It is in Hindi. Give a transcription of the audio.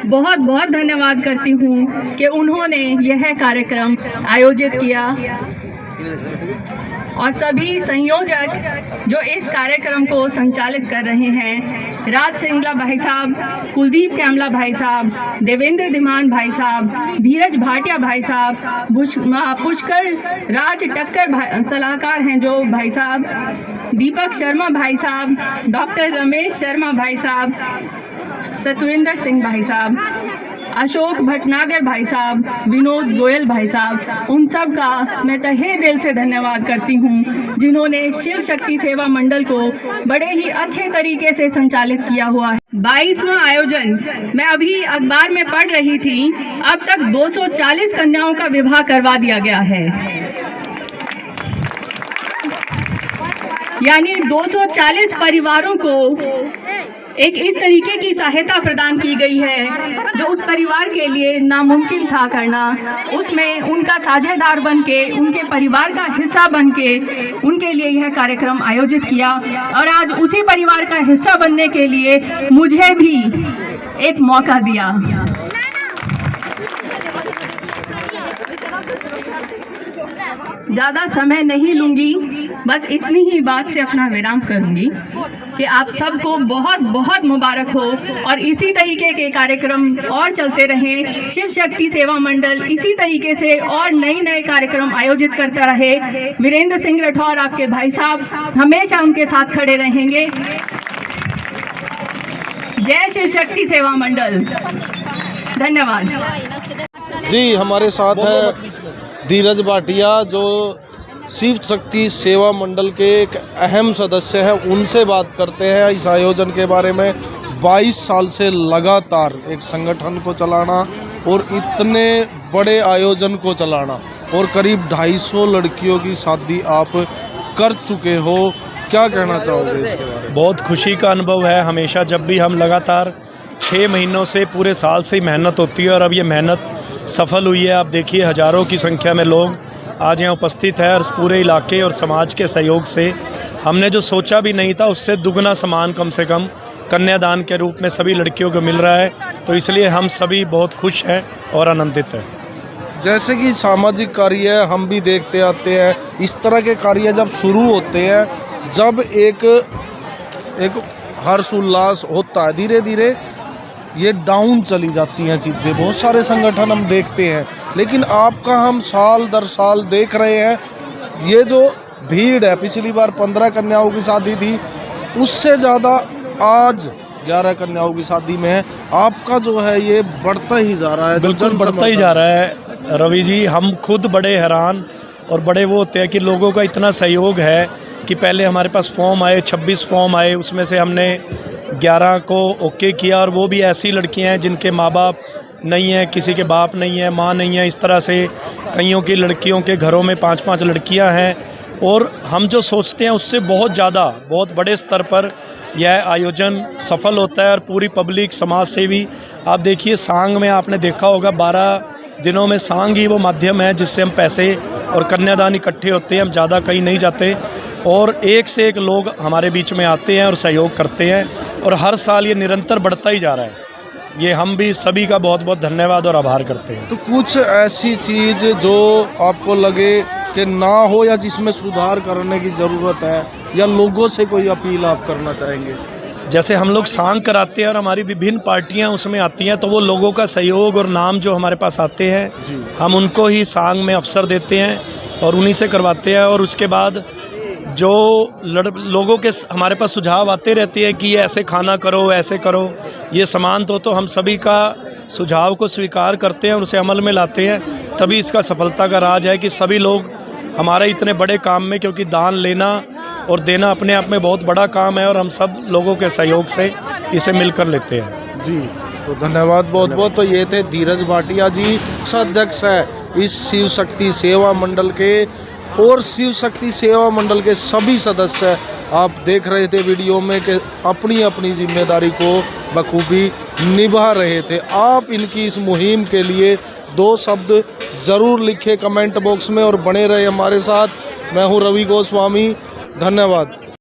बहुत बहुत धन्यवाद करती हूँ कि उन्होंने यह कार्यक्रम आयोजित किया और सभी संयोजक जो इस कार्यक्रम को संचालित कर रहे हैं, राज सिंगला भाई साहब, कुलदीप कैमला भाई साहब, देवेंद्र धीमान भाई साहब, धीरज भाटिया भाई साहब, पुष्कर राज टक्कर सलाहकार हैं जो भाई साहब, दीपक शर्मा भाई साहब, डॉक्टर रमेश शर्मा भाई साहब, सतविंदर सिंह भाई साहब, अशोक भटनागर भाई साहब, विनोद गोयल भाई साहब, उन सब का मैं तहे दिल से धन्यवाद करती हूँ जिन्होंने शिव शक्ति सेवा मंडल को बड़े ही अच्छे तरीके से संचालित किया हुआ है। 22वां आयोजन मैं अभी अखबार में पढ़ रही थी, अब तक 240 कन्याओं का विवाह करवा दिया गया है, यानी 240 परिवारों को एक इस तरीके की सहायता प्रदान की गई है जो उस परिवार के लिए नामुमकिन था करना। उसमें उनका साझेदार बन के, उनके परिवार का हिस्सा बन के उनके लिए यह कार्यक्रम आयोजित किया और आज उसी परिवार का हिस्सा बनने के लिए मुझे भी एक मौका दिया। ज़्यादा समय नहीं लूँगी, बस इतनी ही बात से अपना विराम करूँगी कि आप सबको बहुत बहुत मुबारक हो और इसी तरीके के कार्यक्रम और चलते रहें। शिव शक्ति सेवा मंडल इसी तरीके से और नए नए कार्यक्रम आयोजित करता रहे। वीरेंद्र सिंह राठौर आपके भाई साहब हमेशा उनके साथ खड़े रहेंगे। जय शिव शक्ति सेवा मंडल। धन्यवाद जी। हमारे साथ है धीरज भाटिया जो शिव शक्ति सेवा मंडल के एक अहम सदस्य हैं, उनसे बात करते हैं इस आयोजन के बारे में। 22 साल से लगातार एक संगठन को चलाना और इतने बड़े आयोजन को चलाना और करीब 250 लड़कियों की शादी आप कर चुके हो, क्या कहना चाहोगे इसके बारे में? बहुत खुशी का अनुभव है। हमेशा जब भी हम लगातार 6 महीनों से पूरे साल से मेहनत होती है और अब ये मेहनत सफल हुई है। आप देखिए हज़ारों की संख्या में लोग आज यहाँ उपस्थित है और पूरे इलाके और समाज के सहयोग से हमने जो सोचा भी नहीं था उससे दुगना सामान कम से कम कन्यादान के रूप में सभी लड़कियों को मिल रहा है, तो इसलिए हम सभी बहुत खुश हैं और आनंदित हैं। जैसे कि सामाजिक कार्य हम भी देखते आते हैं, इस तरह के कार्य जब शुरू होते हैं, जब एक हर्ष उल्लास होता है, धीरे धीरे ये डाउन चली जाती हैं चीज़ें। बहुत सारे संगठन हम देखते हैं, लेकिन आपका हम साल दर साल देख रहे हैं। ये जो भीड़ है, पिछली बार 15 कन्याओं की शादी थी, उससे ज़्यादा आज 11 कन्याओं की शादी में है। आपका जो है ये बढ़ता ही जा रहा है। बिल्कुल बढ़ता ही जा रहा है रवि जी। हम खुद बड़े हैरान और बड़े वो होते हैं कि लोगों का इतना सहयोग है कि पहले हमारे पास फॉर्म आए, 26 फॉर्म आए, उसमें से हमने 11 को ओके किया और वो भी ऐसी लड़कियां हैं जिनके माँ बाप नहीं है, किसी के बाप नहीं है, माँ नहीं है। इस तरह से कईयों की लड़कियों के घरों में 5-5 लड़कियां हैं और हम जो सोचते हैं उससे बहुत ज़्यादा, बहुत बड़े स्तर पर यह आयोजन सफल होता है और पूरी पब्लिक, समाज से भी। आप देखिए सांग में आपने देखा होगा 12 दिनों में सांग ही वो माध्यम है जिससे हम पैसे और कन्यादान इकट्ठे होते हैं। हम ज़्यादा कहीं नहीं जाते और एक से एक लोग हमारे बीच में आते हैं और सहयोग करते हैं और हर साल ये निरंतर बढ़ता ही जा रहा है। ये हम भी सभी का बहुत बहुत धन्यवाद और आभार करते हैं। तो कुछ ऐसी चीज़ जो आपको लगे कि ना हो या जिसमें सुधार करने की ज़रूरत है, या लोगों से कोई अपील आप करना चाहेंगे? जैसे हम लोग सांग कराते हैं और हमारी विभिन्न पार्टियां उसमें आती हैं, तो वो लोगों का सहयोग और नाम जो हमारे पास आते हैं, हम उनको ही सांग में अवसर देते हैं और उन्हीं से करवाते हैं। और उसके बाद जो लोगों के हमारे पास सुझाव आते रहते हैं कि ये ऐसे खाना करो, ऐसे करो, ये सामान तो हम सभी का सुझाव को स्वीकार करते हैं और उसे अमल में लाते हैं। तभी इसका सफलता का राज है कि सभी लोग हमारे इतने बड़े काम में, क्योंकि दान लेना और देना अपने आप में बहुत बड़ा काम है और हम सब लोगों के सहयोग से इसे मिलकर लेते हैं। जी, तो धन्यवाद बहुत बहुत। तो ये थे धीरज भाटिया जी, अध्यक्ष है इस शिव शक्ति सेवा मंडल के, और शिव शक्ति सेवा मंडल के सभी सदस्य आप देख रहे थे वीडियो में कि अपनी अपनी जिम्मेदारी को बखूबी निभा रहे थे। आप इनकी इस मुहिम के लिए 2 शब्द ज़रूर लिखे कमेंट बॉक्स में और बने रहे हमारे साथ। मैं हूं रवि गोस्वामी, धन्यवाद।